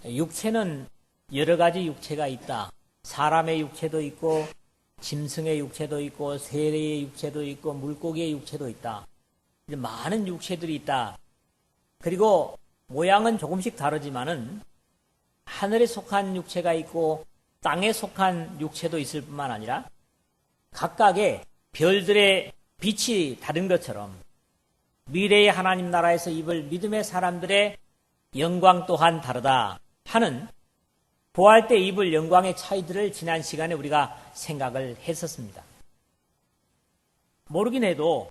육체는 여러 가지 육체가 있다. 사람의 육체도 있고 짐승의 육체도 있고 새의 육체도 있고 물고기의 육체도 있다. 많은 육체들이 있다. 그리고 모양은 조금씩 다르지만은 하늘에 속한 육체가 있고 땅에 속한 육체도 있을 뿐만 아니라 각각의 별들의 빛이 다른 것처럼 미래의 하나님 나라에서 입을 믿음의 사람들의 영광 또한 다르다 하는 부활 때 입을 영광의 차이들을 지난 시간에 우리가 생각을 했었습니다. 모르긴 해도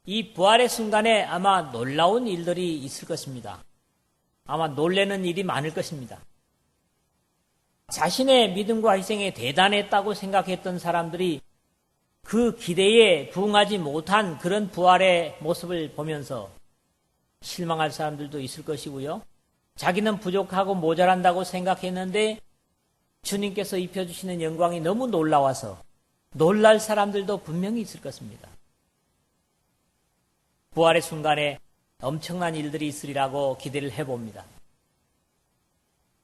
이 부활의 순간에 아마 놀라운 일들이 있을 것입니다. 아마 놀라는 일이 많을 것입니다. 자신의 믿음과 희생에 대단했다고 생각했던 사람들이 그 기대에 부응하지 못한 그런 부활의 모습을 보면서 실망할 사람들도 있을 것이고요. 자기는 부족하고 모자란다고 생각했는데 주님께서 입혀주시는 영광이 너무 놀라워서 놀랄 사람들도 분명히 있을 것입니다. 부활의 순간에 엄청난 일들이 있으리라고 기대를 해봅니다.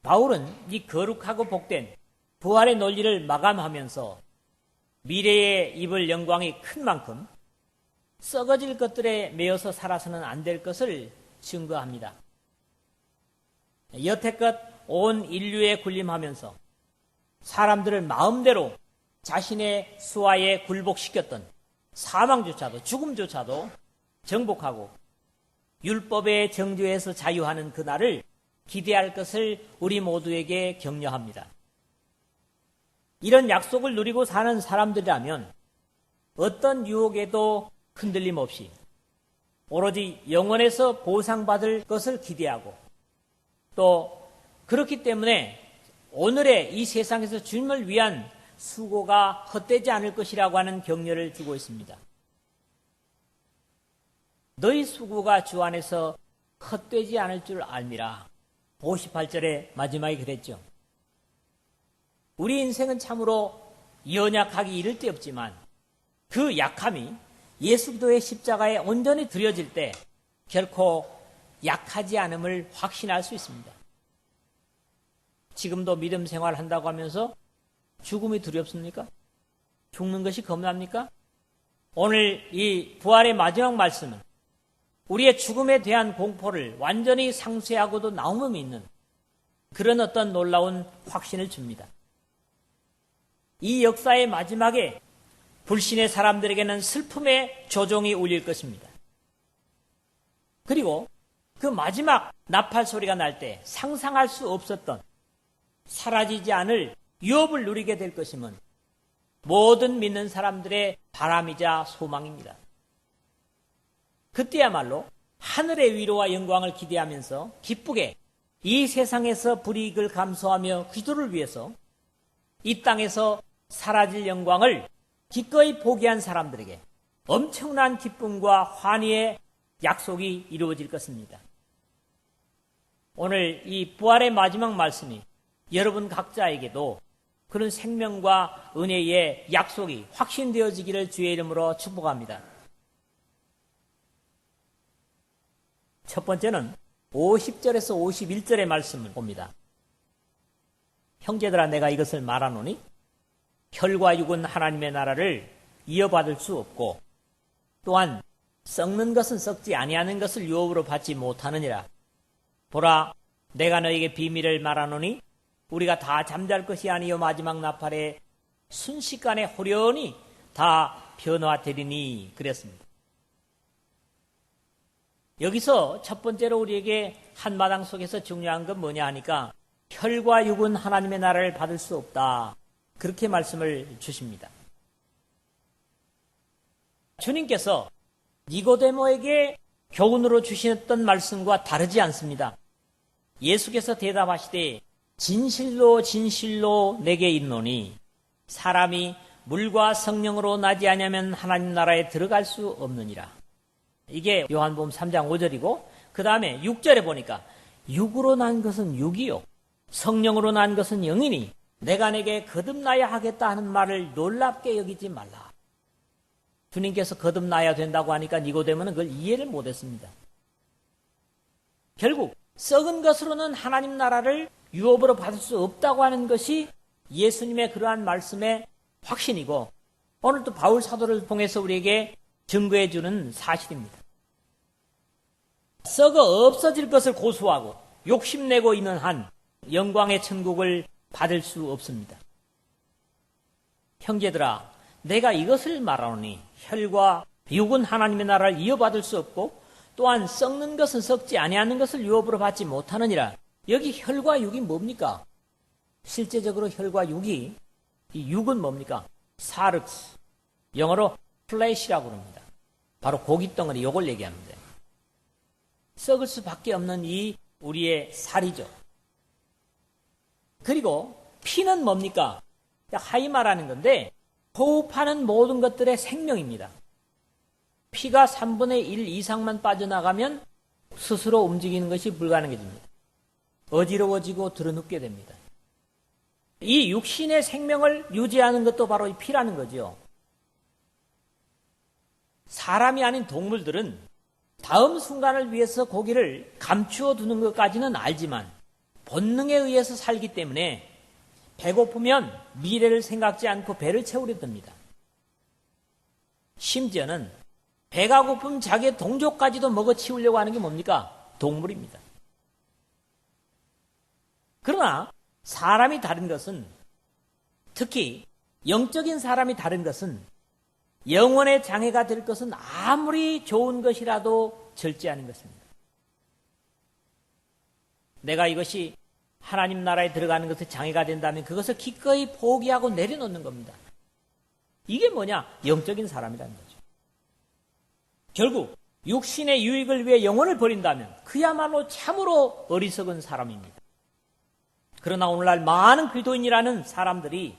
바울은 이 거룩하고 복된 부활의 논리를 마감하면서 미래에 입을 영광이 큰 만큼 썩어질 것들에 매여서 살아서는 안 될 것을 증거합니다. 여태껏 온 인류에 군림하면서 사람들을 마음대로 자신의 수하에 굴복시켰던 사망조차도 죽음조차도 정복하고 율법의 정죄에서 자유하는 그날을 기대할 것을 우리 모두에게 격려합니다. 이런 약속을 누리고 사는 사람들이라면 어떤 유혹에도 흔들림 없이 오로지 영원에서 보상받을 것을 기대하고 또 그렇기 때문에 오늘의 이 세상에서 주님을 위한 수고가 헛되지 않을 것이라고 하는 격려를 주고 있습니다. 너희 수고가 주 안에서 헛되지 않을 줄 알미라. 58절의 마지막에 그랬죠. 우리 인생은 참으로 연약하기 이를 데 없지만 그 약함이 예수 그리스도의 십자가에 온전히 드려질 때 결코 약하지 않음을 확신할 수 있습니다. 지금도 믿음 생활을 한다고 하면서 죽음이 두렵습니까? 죽는 것이 겁납니까? 오늘 이 부활의 마지막 말씀은 우리의 죽음에 대한 공포를 완전히 상쇄하고도 나옴이 있는 그런 어떤 놀라운 확신을 줍니다. 이 역사의 마지막에 불신의 사람들에게는 슬픔의 조종이 울릴 것입니다. 그리고 그 마지막 나팔 소리가 날 때 상상할 수 없었던 사라지지 않을 유업을 누리게 될 것임은 모든 믿는 사람들의 바람이자 소망입니다. 그때야말로 하늘의 위로와 영광을 기대하면서 기쁘게 이 세상에서 불이익을 감수하며 기도를 위해서 이 땅에서 사라질 영광을 기꺼이 포기한 사람들에게 엄청난 기쁨과 환희의 약속이 이루어질 것입니다. 오늘 이 부활의 마지막 말씀이 여러분 각자에게도 그런 생명과 은혜의 약속이 확신되어지기를 주의 이름으로 축복합니다. 첫 번째는 50절에서 51절의 말씀을 봅니다. 형제들아 내가 이것을 말하노니 혈과 육은 하나님의 나라를 이어받을 수 없고 또한 썩는 것은 썩지 아니하는 것을 유업으로 받지 못하느니라. 보라 내가 너에게 비밀을 말하노니 우리가 다 잠잘 것이 아니요 마지막 나팔에 순식간에 호련히 다 변화되리니 그랬습니다. 여기서 첫 번째로 우리에게 한마당 속에서 중요한 건 뭐냐 하니까 혈과 육은 하나님의 나라를 받을 수 없다. 그렇게 말씀을 주십니다. 주님께서 니고데모에게 교훈으로 주셨던 말씀과 다르지 않습니다. 예수께서 대답하시되 진실로 진실로 내게 있노니 사람이 물과 성령으로 나지 아니하면 하나님 나라에 들어갈 수 없느니라. 이게 요한복음 3장 5절이고 그 다음에 6절에 보니까 육으로 난 것은 육이요 성령으로 난 것은 영이니 내가 내게 거듭나야 하겠다 하는 말을 놀랍게 여기지 말라. 주님께서 거듭나야 된다고 하니까 니고데모는 그걸 이해를 못했습니다. 결국 썩은 것으로는 하나님 나라를 유업으로 받을 수 없다고 하는 것이 예수님의 그러한 말씀의 확신이고 오늘도 바울 사도를 통해서 우리에게 증거해 주는 사실입니다. 썩어 없어질 것을 고수하고 욕심내고 있는 한 영광의 천국을 받을 수 없습니다. 형제들아, 내가 이것을 말하노니 혈과 육은 하나님의 나라를 이어받을 수 없고 또한 썩는 것은 썩지 아니하는 것을 유업으로 받지 못하느니라. 여기 혈과 육이 뭡니까? 실제적으로 혈과 육이, 이 육은 뭡니까? 사르스, 영어로 플래시라고 합니다. 바로 고깃덩어리, 요걸 얘기하는데 썩을 수밖에 없는 이 우리의 살이죠. 그리고 피는 뭡니까? 하이마라는 건데 호흡하는 모든 것들의 생명입니다. 피가 3분의 1 이상만 빠져나가면 스스로 움직이는 것이 불가능해집니다. 어지러워지고 드러눕게 됩니다. 이 육신의 생명을 유지하는 것도 바로 이 피라는 거죠. 사람이 아닌 동물들은 다음 순간을 위해서 고기를 감추어 두는 것까지는 알지만 본능에 의해서 살기 때문에 배고프면 미래를 생각지 않고 배를 채우려 듭니다. 심지어는 배가 고픈 자기의 동족까지도 먹어치우려고 하는 게 뭡니까? 동물입니다. 그러나 사람이 다른 것은, 특히 영적인 사람이 다른 것은 영혼의 장애가 될 것은 아무리 좋은 것이라도 절제하는 것입니다. 내가 이것이 하나님 나라에 들어가는 것에 장애가 된다면 그것을 기꺼이 포기하고 내려놓는 겁니다. 이게 뭐냐? 영적인 사람이라는 거죠. 결국 육신의 유익을 위해 영혼을 버린다면 그야말로 참으로 어리석은 사람입니다. 그러나 오늘날 많은 그리스도인이라는 사람들이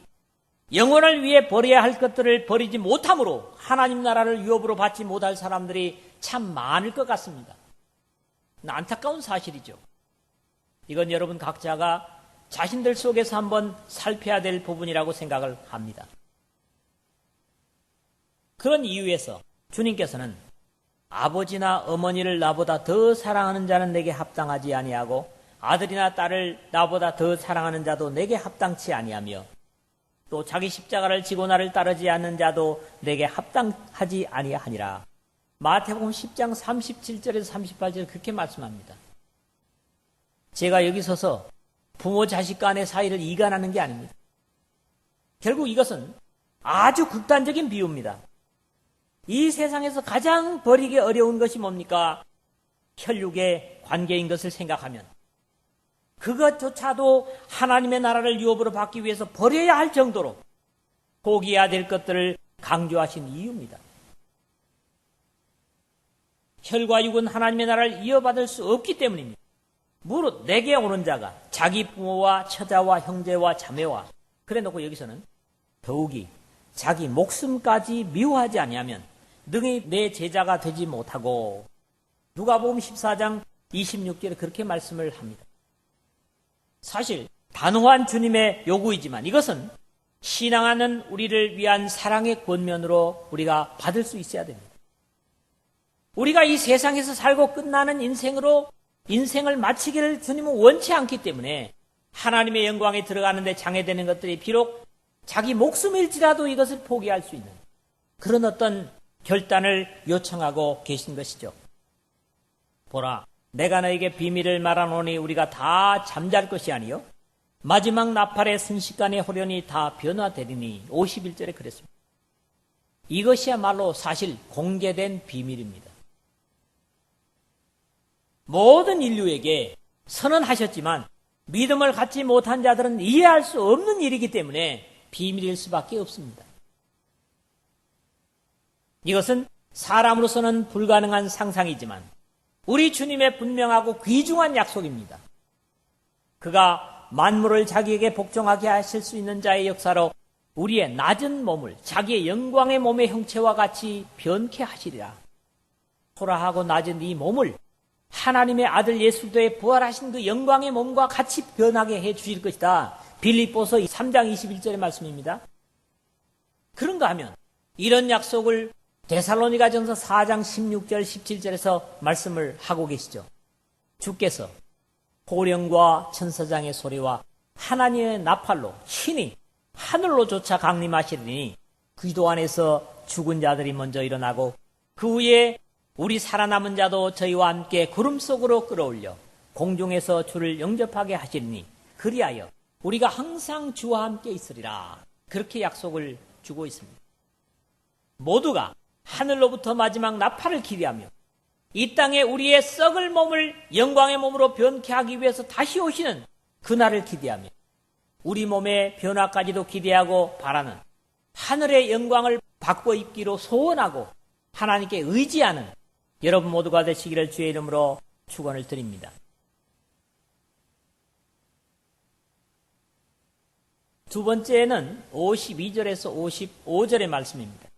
영혼을 위해 버려야 할 것들을 버리지 못함으로 하나님 나라를 유업으로 받지 못할 사람들이 참 많을 것 같습니다. 안타까운 사실이죠. 이건 여러분 각자가 자신들 속에서 한번 살펴야 될 부분이라고 생각을 합니다. 그런 이유에서 주님께서는 아버지나 어머니를 나보다 더 사랑하는 자는 내게 합당하지 아니하고 아들이나 딸을 나보다 더 사랑하는 자도 내게 합당치 아니하며 또 자기 십자가를 지고 나를 따르지 않는 자도 내게 합당하지 아니하니라. 마태복음 10장 37절에서 38절 그렇게 말씀합니다. 제가 여기 서서 부모 자식 간의 사이를 이간하는 게 아닙니다. 결국 이것은 아주 극단적인 비유입니다. 이 세상에서 가장 버리기 어려운 것이 뭡니까? 혈육의 관계인 것을 생각하면 그것조차도 하나님의 나라를 유업으로 받기 위해서 버려야 할 정도로 포기해야 될 것들을 강조하신 이유입니다. 혈과 육은 하나님의 나라를 이어받을 수 없기 때문입니다. 무릇 내게 오는 자가 자기 부모와 처자와 형제와 자매와 그래 놓고 여기서는 더욱이 자기 목숨까지 미워하지 아니하면 능히 내 제자가 되지 못하고 누가복음 14장 26절에 그렇게 말씀을 합니다. 사실 단호한 주님의 요구이지만 이것은 신앙하는 우리를 위한 사랑의 권면으로 우리가 받을 수 있어야 됩니다. 우리가 이 세상에서 살고 끝나는 인생으로 인생을 마치기를 주님은 원치 않기 때문에 하나님의 영광에 들어가는 데 장애되는 것들이 비록 자기 목숨일지라도 이것을 포기할 수 있는 그런 어떤 결단을 요청하고 계신 것이죠. 보라, 내가 너에게 비밀을 말하노니 우리가 다 잠잘 것이 아니요 마지막 나팔의 순식간에 호련히 다 변화되리니 51절에 그랬습니다. 이것이야말로 사실 공개된 비밀입니다. 모든 인류에게 선언하셨지만 믿음을 갖지 못한 자들은 이해할 수 없는 일이기 때문에 비밀일 수밖에 없습니다. 이것은 사람으로서는 불가능한 상상이지만 우리 주님의 분명하고 귀중한 약속입니다. 그가 만물을 자기에게 복종하게 하실 수 있는 자의 역사로 우리의 낮은 몸을 자기의 영광의 몸의 형체와 같이 변케 하시리라. 초라하고 낮은 이 몸을 하나님의 아들 예수 그리스도의 부활하신 그 영광의 몸과 같이 변하게 해 주실 것이다. 빌립보서 3장 21절의 말씀입니다. 그런가 하면 이런 약속을 데살로니가전서 4장 16절 17절에서 말씀을 하고 계시죠. 주께서 호령과 천사장의 소리와 하나님의 나팔로 신이 하늘로조차 강림하시리니 기도 안에서 죽은 자들이 먼저 일어나고 그 후에 우리 살아남은 자도 저희와 함께 구름 속으로 끌어올려 공중에서 주를 영접하게 하시리니 그리하여 우리가 항상 주와 함께 있으리라. 그렇게 약속을 주고 있습니다. 모두가 하늘로부터 마지막 나팔을 기대하며 이 땅에 우리의 썩을 몸을 영광의 몸으로 변케 하기 위해서 다시 오시는 그날을 기대하며 우리 몸의 변화까지도 기대하고 바라는 하늘의 영광을 바꿔 입기로 소원하고 하나님께 의지하는 여러분 모두가 되시기를 주의 이름으로 축원을 드립니다. 두 번째는 52절에서 55절의 말씀입니다.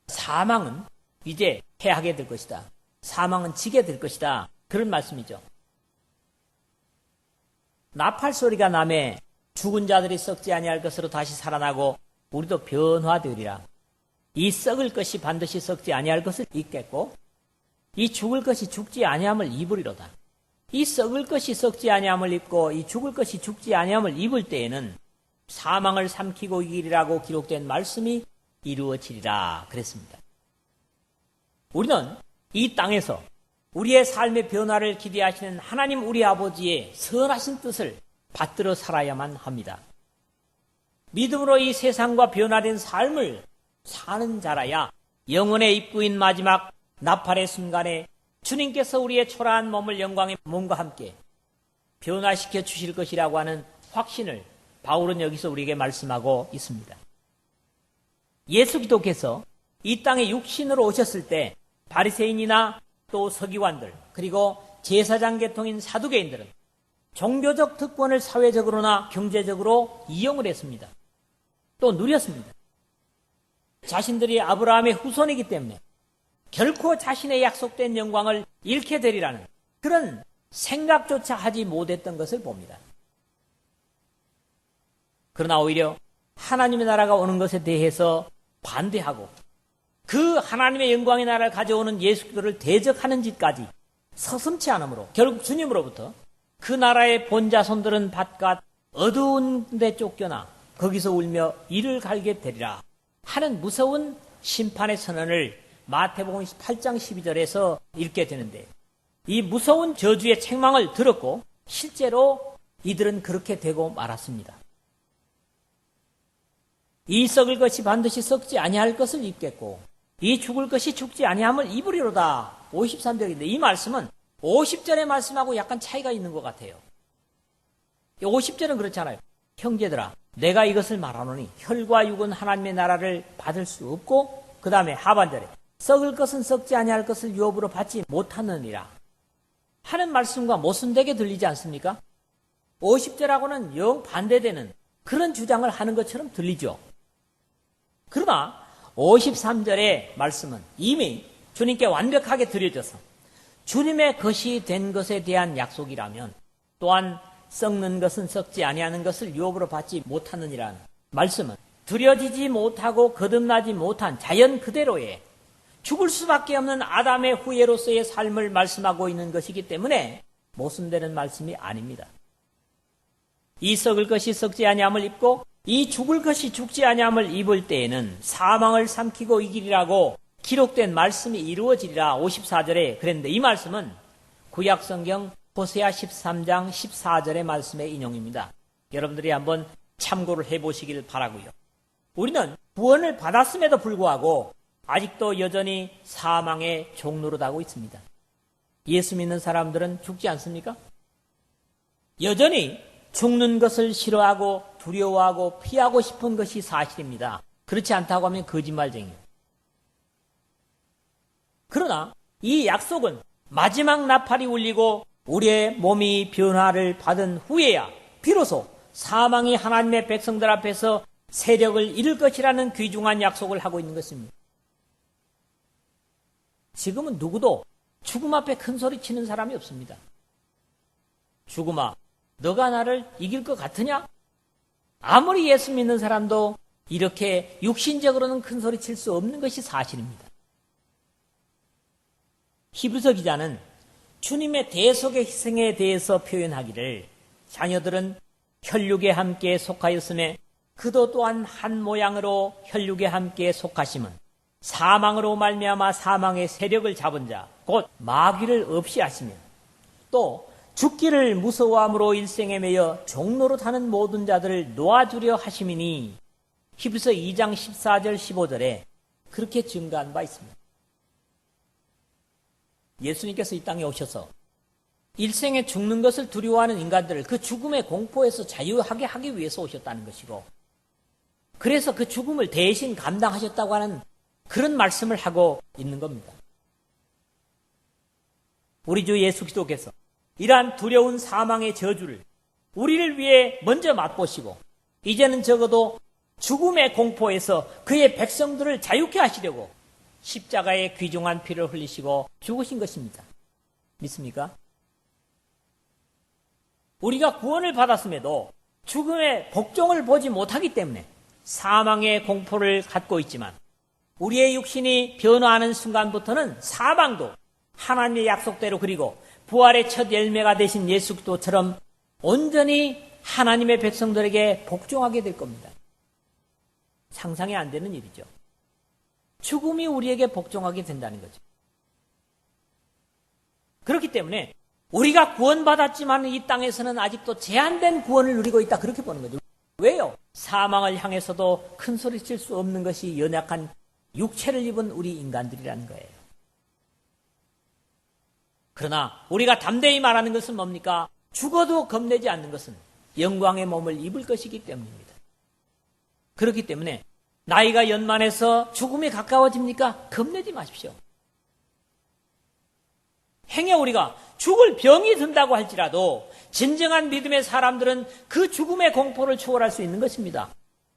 사망은 이제 패하게 될 것이다. 사망은 지게 될 것이다. 그런 말씀이죠. 나팔 소리가 나매 죽은 자들이 썩지 아니할 것으로 다시 살아나고 우리도 변화되리라. 이 썩을 것이 반드시 썩지 아니할 것을 입겠고 이 죽을 것이 죽지 아니함을 입으리로다. 이 썩을 것이 썩지 아니함을 입고 이 죽을 것이 죽지 아니함을 입을 때에는 사망을 삼키고 이기리라고 기록된 말씀이 이루어지리라 그랬습니다. 우리는 이 땅에서 우리의 삶의 변화를 기대하시는 하나님 우리 아버지의 선하신 뜻을 받들어 살아야만 합니다. 믿음으로 이 세상과 변화된 삶을 사는 자라야 영혼의 입구인 마지막 나팔의 순간에 주님께서 우리의 초라한 몸을 영광의 몸과 함께 변화시켜 주실 것이라고 하는 확신을 바울은 여기서 우리에게 말씀하고 있습니다. 예수 기독께서 이 땅에 육신으로 오셨을 때 바리새인이나 또 서기관들 그리고 제사장 계통인 사두개인들은 종교적 특권을 사회적으로나 경제적으로 이용을 했습니다. 또 누렸습니다. 자신들이 아브라함의 후손이기 때문에 결코 자신의 약속된 영광을 잃게 되리라는 그런 생각조차 하지 못했던 것을 봅니다. 그러나 오히려 하나님의 나라가 오는 것에 대해서 반대하고 그 하나님의 영광의 나라를 가져오는 예수 그리스도를 대적하는 짓까지 서슴지 않으므로 결국 주님으로부터 그 나라의 본자손들은 바깥 어두운 데 쫓겨나 거기서 울며 이를 갈게 되리라 하는 무서운 심판의 선언을 마태복음 8장 12절에서 읽게 되는데 이 무서운 저주의 책망을 들었고 실제로 이들은 그렇게 되고 말았습니다. 이 썩을 것이 반드시 썩지 아니할 것을 입겠고 이 죽을 것이 죽지 아니함을 입으리로다. 53절인데 이 말씀은 50절의 말씀하고 약간 차이가 있는 것 같아요. 50절은 그렇잖아요. 형제들아 내가 이것을 말하노니 혈과 육은 하나님의 나라를 받을 수 없고 그 다음에 하반절에 썩을 것은 썩지 아니할 것을 유업으로 받지 못하느니라 하는 말씀과 모순되게 들리지 않습니까? 50절하고는 영 반대되는 그런 주장을 하는 것처럼 들리죠. 그러나 53절의 말씀은 이미 주님께 완벽하게 드려져서 주님의 것이 된 것에 대한 약속이라면 또한 썩는 것은 썩지 아니하는 것을 유업으로 받지 못하느니라는 말씀은 드려지지 못하고 거듭나지 못한 자연 그대로의 죽을 수밖에 없는 아담의 후예로서의 삶을 말씀하고 있는 것이기 때문에 모순되는 말씀이 아닙니다. 이 썩을 것이 썩지 아니함을 입고 이 죽을 것이 죽지 아니함을 입을 때에는 사망을 삼키고 이기리라고 기록된 말씀이 이루어지리라 54절에 그랬는데 이 말씀은 구약성경 호세아 13장 14절의 말씀의 인용입니다. 여러분들이 한번 참고를 해보시길 바라고요. 우리는 구원을 받았음에도 불구하고 아직도 여전히 사망의 종노릇하고 있습니다. 예수 믿는 사람들은 죽지 않습니까? 여전히 죽는 것을 싫어하고 두려워하고 피하고 싶은 것이 사실입니다. 그렇지 않다고 하면 거짓말쟁이에요. 그러나 이 약속은 마지막 나팔이 울리고 우리의 몸이 변화를 받은 후에야 비로소 사망이 하나님의 백성들 앞에서 세력을 잃을 것이라는 귀중한 약속을 하고 있는 것입니다. 지금은 누구도 죽음 앞에 큰 소리 치는 사람이 없습니다. 죽음아, 너가 나를 이길 것 같으냐? 아무리 예수 믿는 사람도 이렇게 육신적으로는 큰 소리 칠 수 없는 것이 사실입니다. 히브리서 기자는 주님의 대속의 희생에 대해서 표현하기를 자녀들은 혈육에 함께 속하였음에 그도 또한 한 모양으로 혈육에 함께 속하심은 사망으로 말미암아 사망의 세력을 잡은 자 곧 마귀를 없이 하시며 또 죽기를 무서워함으로 일생에 매여 종노릇하는 모든 자들을 놓아주려 하심이니 히브리서 2장 14절 15절에 그렇게 증가한 바 있습니다. 예수님께서 이 땅에 오셔서 일생에 죽는 것을 두려워하는 인간들을 그 죽음의 공포에서 자유하게 하기 위해서 오셨다는 것이고, 그래서 그 죽음을 대신 감당하셨다고 하는 그런 말씀을 하고 있는 겁니다. 우리 주 예수 그리스도께서 이러한 두려운 사망의 저주를 우리를 위해 먼저 맛보시고 이제는 적어도 죽음의 공포에서 그의 백성들을 자유케 하시려고 십자가에 귀중한 피를 흘리시고 죽으신 것입니다. 믿습니까? 우리가 구원을 받았음에도 죽음의 복종을 보지 못하기 때문에 사망의 공포를 갖고 있지만 우리의 육신이 변화하는 순간부터는 사망도 하나님의 약속대로 그리고 부활의 첫 열매가 되신 예수 그리스도처럼 온전히 하나님의 백성들에게 복종하게 될 겁니다. 상상이 안 되는 일이죠. 죽음이 우리에게 복종하게 된다는 거죠. 그렇기 때문에 우리가 구원받았지만 이 땅에서는 아직도 제한된 구원을 누리고 있다, 그렇게 보는 거죠. 왜요? 사망을 향해서도 큰 소리 칠 수 없는 것이 연약한 육체를 입은 우리 인간들이라는 거예요. 그러나 우리가 담대히 말하는 것은 뭡니까? 죽어도 겁내지 않는 것은 영광의 몸을 입을 것이기 때문입니다. 그렇기 때문에 나이가 연만해서 죽음이 가까워집니까? 겁내지 마십시오. 행여 우리가 죽을 병이 든다고 할지라도 진정한 믿음의 사람들은 그 죽음의 공포를 초월할 수 있는 것입니다.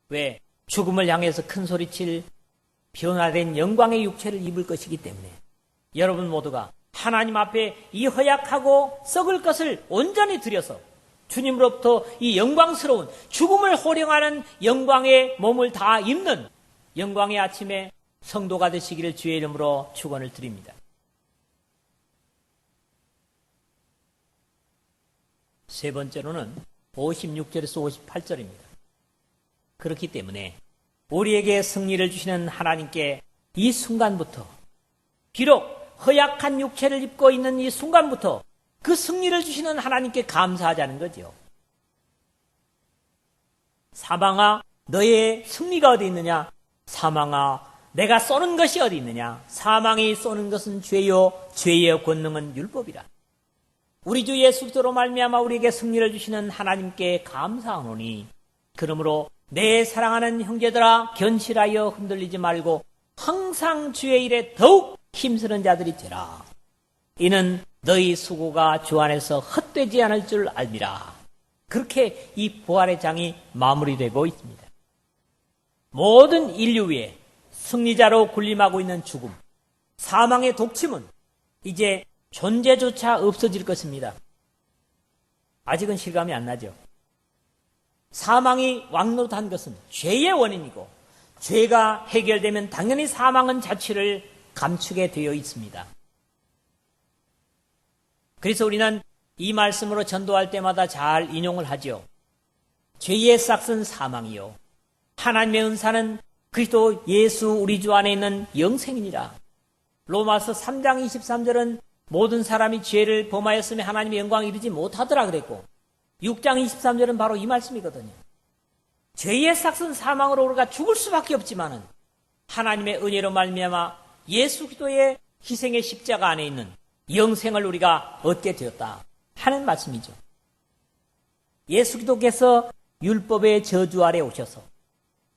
왜? 죽음을 향해서 큰 소리칠 변화된 영광의 육체를 입을 것이기 때문에 여러분 모두가 하나님 앞에 이 허약하고 썩을 것을 온전히 들여서 주님으로부터 이 영광스러운 죽음을 호령하는 영광의 몸을 다 입는 영광의 아침에 성도가 되시기를 주의 이름으로 축원을 드립니다. 세 번째로는 56절에서 58절입니다. 그렇기 때문에 우리에게 승리를 주시는 하나님께 이 순간부터, 비록 허약한 육체를 입고 있는 이 순간부터 그 승리를 주시는 하나님께 감사하자는 거죠. 사망아, 너의 승리가 어디 있느냐? 사망아, 내가 쏘는 것이 어디 있느냐? 사망이 쏘는 것은 죄요, 죄의 권능은 율법이라. 우리 주 예수 그리스도로 말미암아 우리에게 승리를 주시는 하나님께 감사하노니, 그러므로 내 사랑하는 형제들아 견실하여 흔들리지 말고 항상 주의 일에 더욱 힘쓰는 자들이 되라. 이는 너희 수고가 주 안에서 헛되지 않을 줄 알미라. 그렇게 이 부활의 장이 마무리되고 있습니다. 모든 인류 위에 승리자로 군림하고 있는 죽음, 사망의 독침은 이제 존재조차 없어질 것입니다. 아직은 실감이 안 나죠. 사망이 왕노릇한 것은 죄의 원인이고 죄가 해결되면 당연히 사망은 자취를 감추게 되어 있습니다. 그래서 우리는 이 말씀으로 전도할 때마다 잘 인용을 하죠. 죄의 싹은 사망이요 하나님의 은사는 그리스도 예수 우리 주 안에 있는 영생이니라. 로마서 3장 23절은 모든 사람이 죄를 범하였으며 하나님의 영광에 이르지 못하더라 그랬고 6장 23절은 바로 이 말씀이거든요. 죄의 싹은 사망으로 우리가 죽을 수밖에 없지만은 하나님의 은혜로 말미암아 예수 그리스도의 희생의 십자가 안에 있는 영생을 우리가 얻게 되었다 하는 말씀이죠. 예수 그리스도께서 율법의 저주 아래 오셔서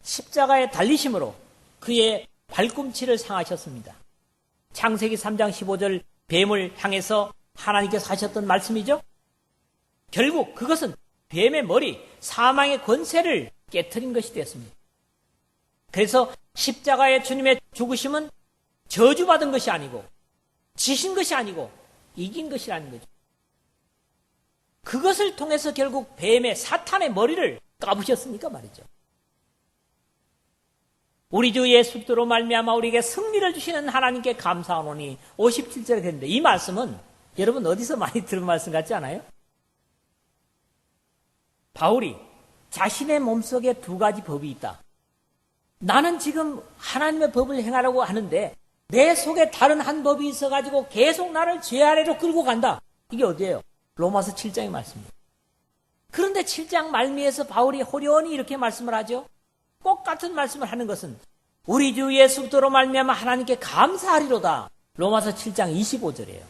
십자가에 달리심으로 그의 발꿈치를 상하셨습니다. 창세기 3장 15절 뱀을 향해서 하나님께서 하셨던 말씀이죠. 결국 그것은 뱀의 머리, 사망의 권세를 깨트린 것이 되었습니다. 그래서 십자가의 주님의 죽으심은 저주받은 것이 아니고 지신 것이 아니고 이긴 것이라는 거죠. 그것을 통해서 결국 뱀의 사탄의 머리를 까부셨으니까 말이죠. 우리 주 예수 그리스도로 말미암아 우리에게 승리를 주시는 하나님께 감사하노니 57절에 됐는데 이 말씀은 여러분 어디서 많이 들은 말씀 같지 않아요? 바울이 자신의 몸속에 두 가지 법이 있다. 나는 지금 하나님의 법을 행하려고 하는데 내 속에 다른 한 법이 있어가지고 계속 나를 죄 아래로 끌고 간다. 이게 어디예요? 로마서 7장의 말씀입니다. 그런데 7장 말미에서 바울이 호련히 이렇게 말씀을 하죠. 똑같은 말씀을 하는 것은 우리 주 예수 그리스도로 말미암아 하나님께 감사하리로다. 로마서 7장 25절이에요.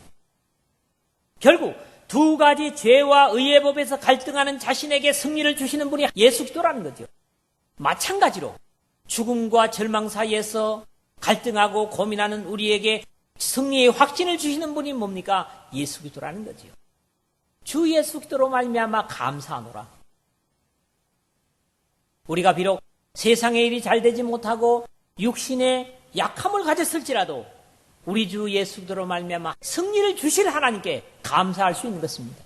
결국 두 가지 죄와 의의 법에서 갈등하는 자신에게 승리를 주시는 분이 예수 그리스도라는 거죠. 마찬가지로 죽음과 절망 사이에서 갈등하고 고민하는 우리에게 승리의 확신을 주시는 분이 뭡니까? 예수 그리스도라는 거죠. 주 예수 그리스도로 말미암아 감사하노라. 우리가 비록 세상의 일이 잘 되지 못하고 육신의 약함을 가졌을지라도 우리 주 예수 그리스도로 말미암아 승리를 주실 하나님께 감사할 수 있는 것입니다.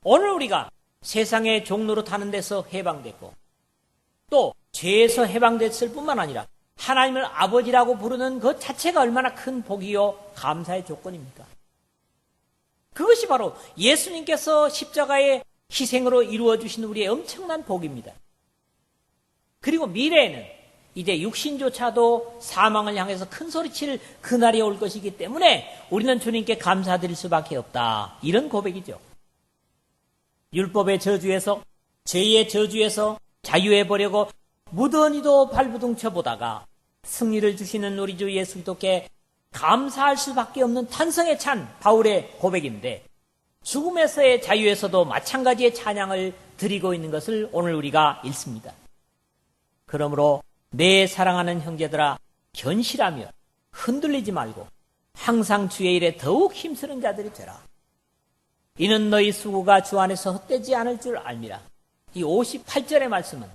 오늘 우리가 세상의 종로로 타는 데서 해방됐고 또 죄에서 해방됐을 뿐만 아니라 하나님을 아버지라고 부르는 것 자체가 얼마나 큰 복이요 감사의 조건입니까? 그것이 바로 예수님께서 십자가의 희생으로 이루어 주신 우리의 엄청난 복입니다. 그리고 미래에는 이제 육신조차도 사망을 향해서 큰 소리칠 그날이 올 것이기 때문에 우리는 주님께 감사드릴 수밖에 없다. 이런 고백이죠. 율법의 저주에서 죄의 저주에서 자유해보려고 무던히도 발부둥쳐 보다가 승리를 주시는 우리 주 예수 그리스도께 감사할 수밖에 없는 탄성에 찬 바울의 고백인데 죽음에서의 자유에서도 마찬가지의 찬양을 드리고 있는 것을 오늘 우리가 읽습니다. 그러므로 내 사랑하는 형제들아 견실하며 흔들리지 말고 항상 주의 일에 더욱 힘쓰는 자들이 되라. 이는 너희 수고가 주 안에서 헛되지 않을 줄 알미라. 이 58절의 말씀은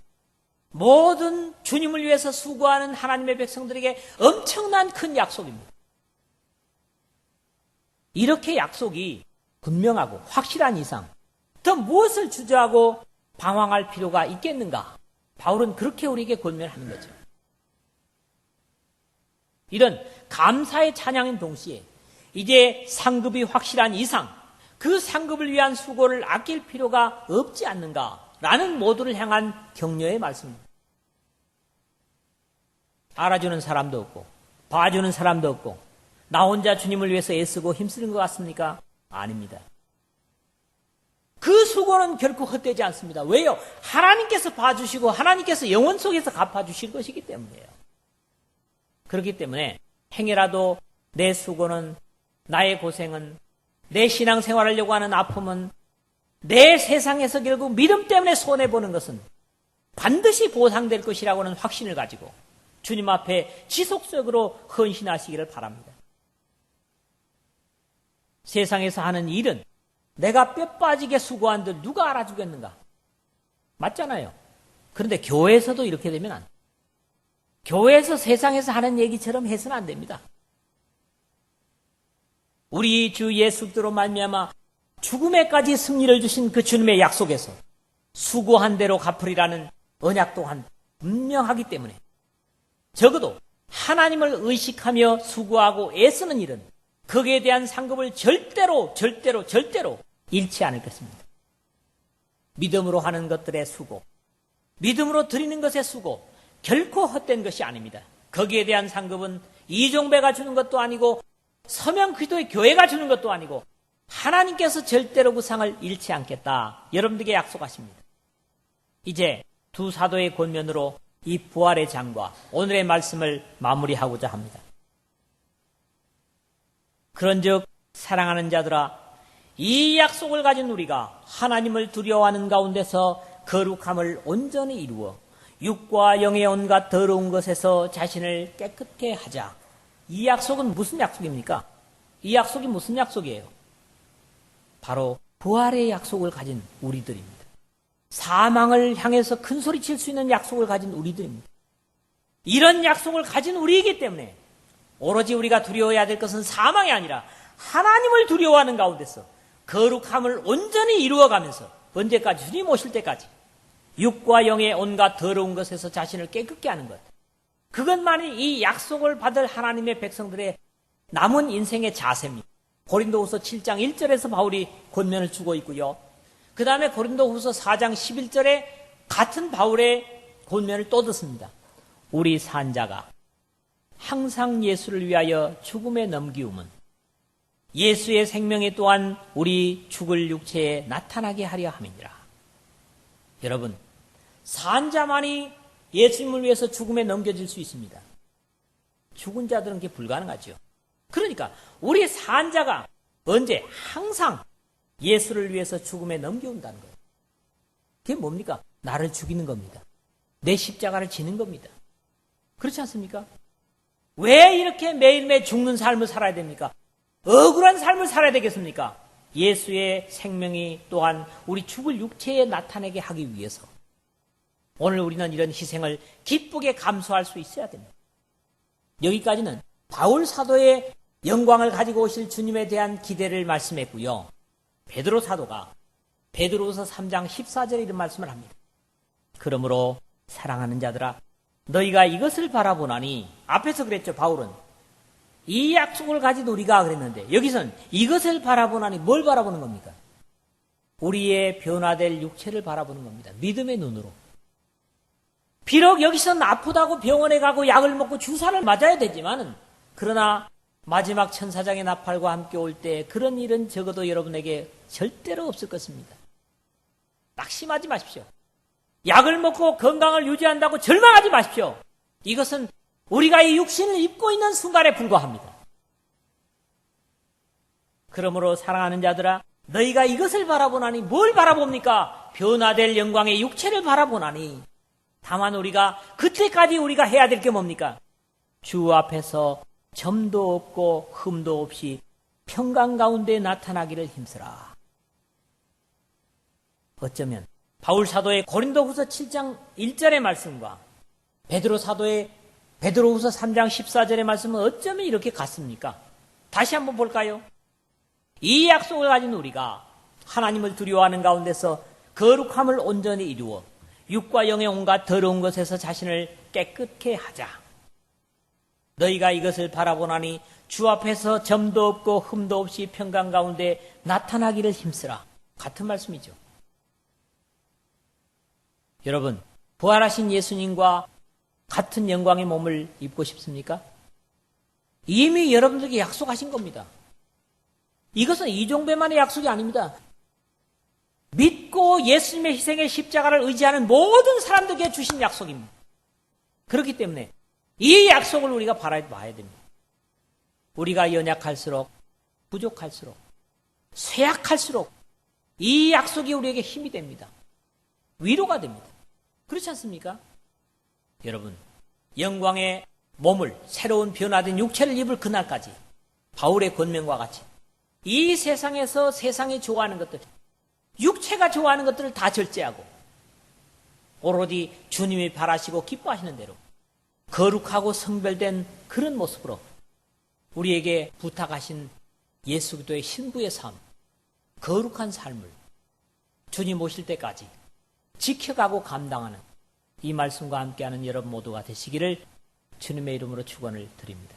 모든 주님을 위해서 수고하는 하나님의 백성들에게 엄청난 큰 약속입니다. 이렇게 약속이 분명하고 확실한 이상 더 무엇을 주저하고 방황할 필요가 있겠는가? 바울은 그렇게 우리에게 권면하는 거죠. 이런 감사의 찬양인 동시에 이제 상급이 확실한 이상 그 상급을 위한 수고를 아낄 필요가 없지 않는가라는 모두를 향한 격려의 말씀입니다. 알아주는 사람도 없고 봐주는 사람도 없고 나 혼자 주님을 위해서 애쓰고 힘쓰는 것 같습니까? 아닙니다. 그 수고는 결코 헛되지 않습니다. 왜요? 하나님께서 봐주시고 하나님께서 영원 속에서 갚아주실 것이기 때문이에요. 그렇기 때문에 행여라도 내 수고는 나의 고생은 내 신앙생활하려고 하는 아픔은 내 세상에서 결국 믿음 때문에 손해보는 것은 반드시 보상될 것이라고 하는 확신을 가지고 주님 앞에 지속적으로 헌신하시기를 바랍니다. 세상에서 하는 일은 내가 뼈 빠지게 수고한들 누가 알아주겠는가? 맞잖아요. 그런데 교회에서도 이렇게 되면 안 돼요. 교회에서 세상에서 하는 얘기처럼 해서는 안 됩니다. 우리 주 예수 그리스도로 말미암아 죽음에까지 승리를 주신 그 주님의 약속에서 수고한 대로 갚으리라는 언약 또한 분명하기 때문에 적어도 하나님을 의식하며 수고하고 애쓰는 일은 거기에 대한 상급을 절대로 잃지 않을 것입니다. 믿음으로 하는 것들의 수고, 믿음으로 드리는 것의 수고, 결코 헛된 것이 아닙니다. 거기에 대한 상급은 이종배가 주는 것도 아니고 서명 그리스도의 교회가 주는 것도 아니고 하나님께서 절대로 그 상을 잃지 않겠다. 여러분들에게 약속하십니다. 이제 두 사도의 권면으로 이 부활의 장과 오늘의 말씀을 마무리하고자 합니다. 그런즉 사랑하는 자들아 이 약속을 가진 우리가 하나님을 두려워하는 가운데서 거룩함을 온전히 이루어 육과 영의 온갖 더러운 것에서 자신을 깨끗게 하자. 이 약속은 무슨 약속입니까? 이 약속이 무슨 약속이에요? 바로 부활의 약속을 가진 우리들입니다. 사망을 향해서 큰 소리 칠 수 있는 약속을 가진 우리들입니다. 이런 약속을 가진 우리이기 때문에 오로지 우리가 두려워해야 될 것은 사망이 아니라 하나님을 두려워하는 가운데서 거룩함을 온전히 이루어가면서 언제까지? 주님 오실 때까지 육과 영의 온갖 더러운 것에서 자신을 깨끗게 하는 것. 그것만이 이 약속을 받을 하나님의 백성들의 남은 인생의 자세입니다. 고린도후서 7장 1절에서 바울이 권면을 주고 있고요. 그 다음에 고린도후서 4장 11절에 같은 바울의 권면을 또 듣습니다. 우리 산자가 항상 예수를 위하여 죽음에 넘기움은 예수의 생명이 또한 우리 죽을 육체에 나타나게 하려 함이니라. 여러분, 산자만이 예수님을 위해서 죽음에 넘겨질 수 있습니다. 죽은 자들은 그게 불가능하죠. 그러니까 우리 산자가 언제 항상 예수를 위해서 죽음에 넘겨온다는 거예요. 그게 뭡니까? 나를 죽이는 겁니다. 내 십자가를 지는 겁니다. 그렇지 않습니까? 왜 이렇게 매일매일 죽는 삶을 살아야 됩니까? 억울한 삶을 살아야 되겠습니까? 예수의 생명이 또한 우리 죽을 육체에 나타내게 하기 위해서 오늘 우리는 이런 희생을 기쁘게 감수할 수 있어야 됩니다. 여기까지는 바울 사도의 영광을 가지고 오실 주님에 대한 기대를 말씀했고요. 베드로 사도가 베드로후서 3장 14절에 이런 말씀을 합니다. 그러므로 사랑하는 자들아 너희가 이것을 바라보나니, 앞에서 그랬죠. 바울은 이 약속을 가진 우리가 그랬는데 여기서는 이것을 바라보나니 뭘 바라보는 겁니까? 우리의 변화될 육체를 바라보는 겁니다. 믿음의 눈으로. 비록 여기서는 아프다고 병원에 가고 약을 먹고 주사를 맞아야 되지만, 그러나 마지막 천사장의 나팔과 함께 올 때 그런 일은 적어도 여러분에게 절대로 없을 것입니다. 낙심하지 마십시오. 약을 먹고 건강을 유지한다고 절망하지 마십시오. 이것은 우리가 이 육신을 입고 있는 순간에 불과합니다. 그러므로 사랑하는 자들아 너희가 이것을 바라보나니, 뭘 바라봅니까? 변화될 영광의 육체를 바라보나니. 다만 우리가 그때까지 우리가 해야 될 게 뭡니까? 주 앞에서 점도 없고 흠도 없이 평강 가운데 나타나기를 힘쓰라. 어쩌면 바울 사도의 고린도후서 7장 1절의 말씀과 베드로 사도의 베드로후서 3장 14절의 말씀은 어쩌면 이렇게 같습니까? 다시 한번 볼까요? 이 약속을 가진 우리가 하나님을 두려워하는 가운데서 거룩함을 온전히 이루어 육과 영의 온갖 더러운 것에서 자신을 깨끗게 하자. 너희가 이것을 바라보나니 주 앞에서 점도 없고 흠도 없이 평강 가운데 나타나기를 힘쓰라. 같은 말씀이죠. 여러분, 부활하신 예수님과 같은 영광의 몸을 입고 싶습니까? 이미 여러분들에게 약속하신 겁니다. 이것은 이종배만의 약속이 아닙니다. 믿고 예수님의 희생의 십자가를 의지하는 모든 사람들에게 주신 약속입니다. 그렇기 때문에 이 약속을 우리가 바라봐야 됩니다. 우리가 연약할수록, 부족할수록, 쇠약할수록 이 약속이 우리에게 힘이 됩니다. 위로가 됩니다. 그렇지 않습니까? 여러분, 영광의 몸을, 새로운 변화된 육체를 입을 그날까지 바울의 권면과 같이 이 세상에서 세상이 좋아하는 것들, 육체가 좋아하는 것들을 다 절제하고 오로지 주님이 바라시고 기뻐하시는 대로 거룩하고 성별된 그런 모습으로 우리에게 부탁하신 예수 그리스도의 신부의 삶, 거룩한 삶을 주님 오실 때까지 지켜가고 감당하는 이 말씀과 함께하는 여러분 모두가 되시기를 주님의 이름으로 축원을 드립니다.